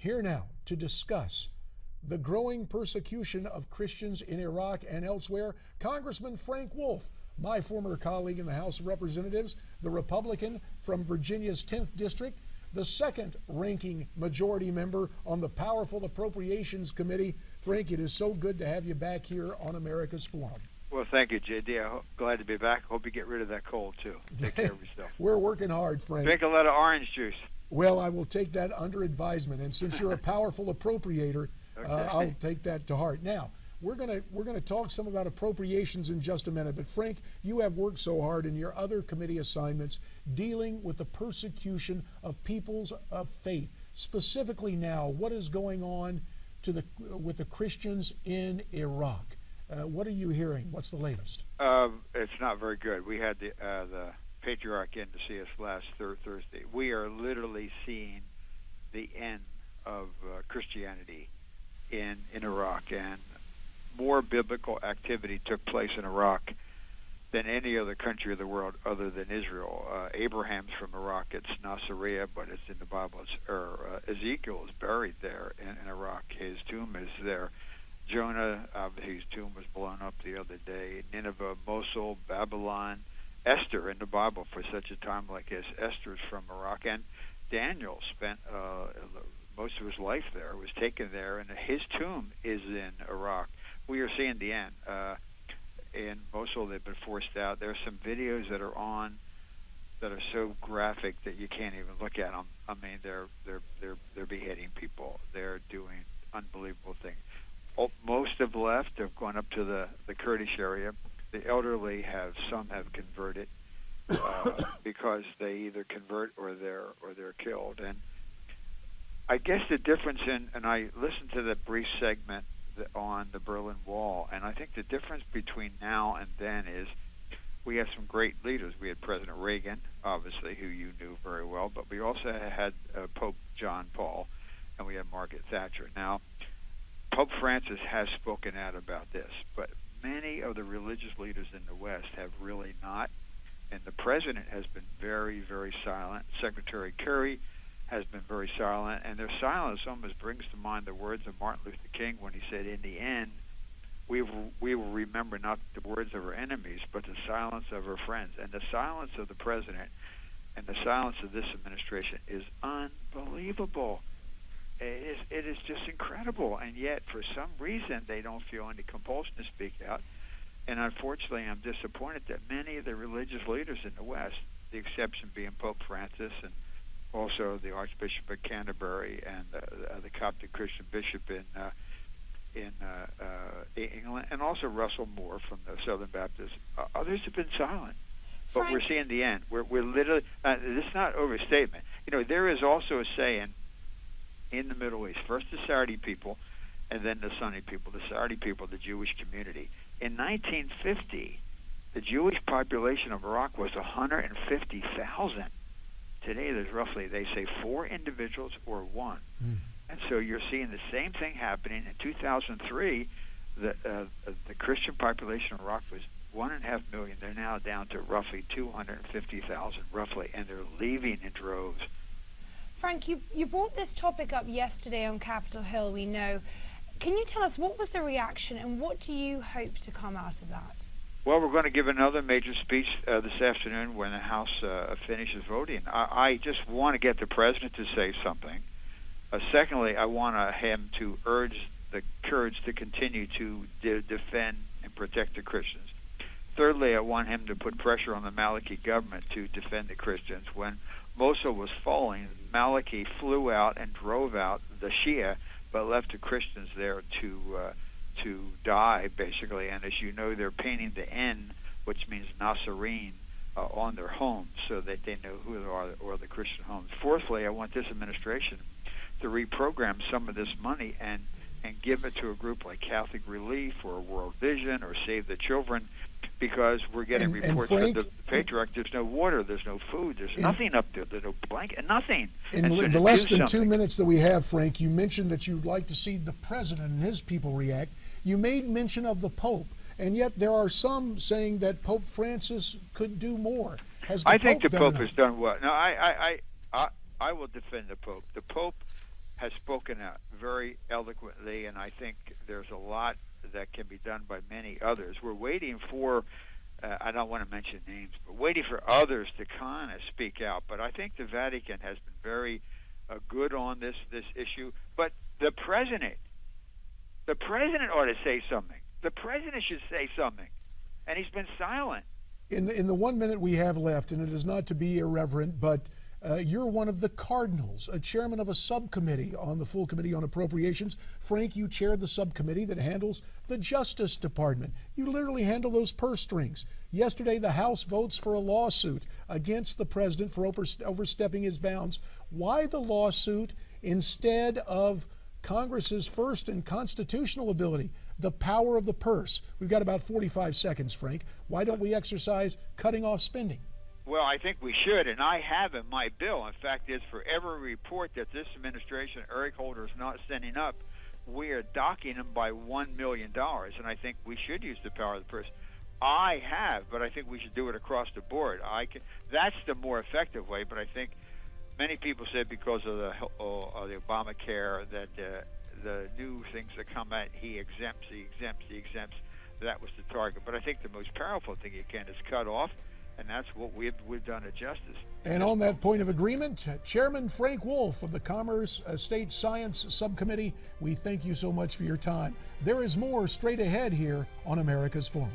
Here now to discuss the growing persecution of Christians in Iraq and elsewhere, Congressman Frank Wolf, my former colleague in the House of Representatives, the Republican from Virginia's 10th District, the second ranking majority member on the powerful Appropriations Committee. Frank, it is so good to have you back here on America's Forum. Well, thank you, JD. Glad to be back. Hope you get rid of that cold, too. Take care of yourself. We're working hard, Frank. Drink a lot of orange juice. Well, I will take that under advisement, and since you're a powerful appropriator, okay. I'll take that to heart. Now, we're gonna talk some about appropriations in just a minute, but Frank, you have worked so hard in your other committee assignments dealing with the persecution of peoples of faith. Specifically now, what is going on with the Christians in Iraq? What are you hearing? What's the latest? It's not very good. We had the patriarch in to see us last Thursday. We are literally seeing the end of Christianity in Iraq, and more biblical activity took place in Iraq than any other country of the world other than Israel. Abraham's from Iraq. It's Nasiriyah, but it's in the Bible. Ezekiel is buried there in Iraq. His tomb is there. Jonah, his tomb was blown up the other day. Nineveh, Mosul, Babylon, Esther in the Bible for such a time like this. Esther's from Iraq, and Daniel spent most of his life there, was taken there, and his tomb is in Iraq. We are seeing the end. In Mosul, they've been forced out. There are some videos that are on that are so graphic that you can't even look at them. I mean, they're beheading people. They're doing unbelievable things. Most have left. Have gone up to the Kurdish area. The elderly some have converted because they either convert or they're killed. And I guess the difference and I listened to that brief segment on the Berlin Wall, and I think the difference between now and then is we have some great leaders. We had President Reagan, obviously, who you knew very well, but we also had Pope John Paul, and we had Margaret Thatcher. Now, Pope Francis has spoken out about this, but many of the religious leaders in the West have really not, and the president has been very, very silent. Secretary Kerry has been very silent, and their silence almost brings to mind the words of Martin Luther King when he said, in the end, we will remember not the words of our enemies, but the silence of our friends. And the silence of the president and the silence of this administration is unbelievable. It is just incredible, and yet for some reason they don't feel any compulsion to speak out. And unfortunately, I'm disappointed that many of the religious leaders in the West, the exception being Pope Francis and also the Archbishop of Canterbury and the Coptic Christian bishop in England, and also Russell Moore from the Southern Baptists, others have been silent. But we're seeing the end. We're literally, this is not overstatement. You know, there is also a saying in the Middle East, first the Saudi people, and then the Sunni people. The Saudi people, the Jewish community. In 1950, the Jewish population of Iraq was 150,000. Today, there's roughly, they say, 4 individuals or 1. And so you're seeing the same thing happening. In 2003, the Christian population of Iraq was 1.5 million. They're now down to roughly 250,000, roughly, and they're leaving in droves. Frank, you brought this topic up yesterday on Capitol Hill, we know. Can you tell us what was the reaction and what do you hope to come out of that? Well, we're going to give another major speech this afternoon when the House finishes voting. I just want to get the president to say something. Secondly, I want him to urge the Kurds to continue to defend and protect the Christians. Thirdly, I want him to put pressure on the Maliki government to defend the Christians. When Mosul was falling, Maliki flew out and drove out the Shia, but left the Christians there to die, basically. And as you know, they're painting the N, which means Nazarene, on their homes so that they know who they are, or the Christian homes. Fourthly, I want this administration to reprogram some of this money and give it to a group like Catholic Relief or World Vision or Save the Children, because we're getting reports from the patriarch, there's no water, there's no food, there's nothing up there, there's no blanket, nothing. In the less than 2 minutes that we have, Frank, you mentioned that you'd like to see the president and his people react. You made mention of the Pope, and yet there are some saying that Pope Francis could do more. I think the Pope has done what? No, I will defend the Pope. The Pope has spoken out very eloquently, and I think there's a lot that can be done by many others. We're waiting for, I don't want to mention names, but waiting for others to kind of speak out. But I think the Vatican has been very good on this issue. But the president ought to say something. The president should say something, and he's been silent. In the 1 minute we have left, and it is not to be irreverent, but you're one of the cardinals, a chairman of a subcommittee on the full committee on appropriations. Frank, you chair the subcommittee that handles the Justice Department. You literally handle those purse strings. Yesterday, the House votes for a lawsuit against the president for overstepping his bounds. Why the lawsuit instead of Congress's first and constitutional ability, the power of the purse? We've got about 45 seconds, Frank. Why don't we exercise cutting off spending? Well, I think we should, and I have in my bill. In fact, is for every report that this administration, Eric Holder, is not sending up, we are docking him by $1 million, and I think we should use the power of the purse. I have, but I think we should do it across the board. That's the more effective way, but I think many people said because of the Obamacare that the new things that come out, he exempts. That was the target. But I think the most powerful thing you can is cut off, and that's what we've done at Justice. And on that point of agreement, Chairman Frank Wolf of the Commerce State Science Subcommittee, we thank you so much for your time. There is more straight ahead here on America's Forum.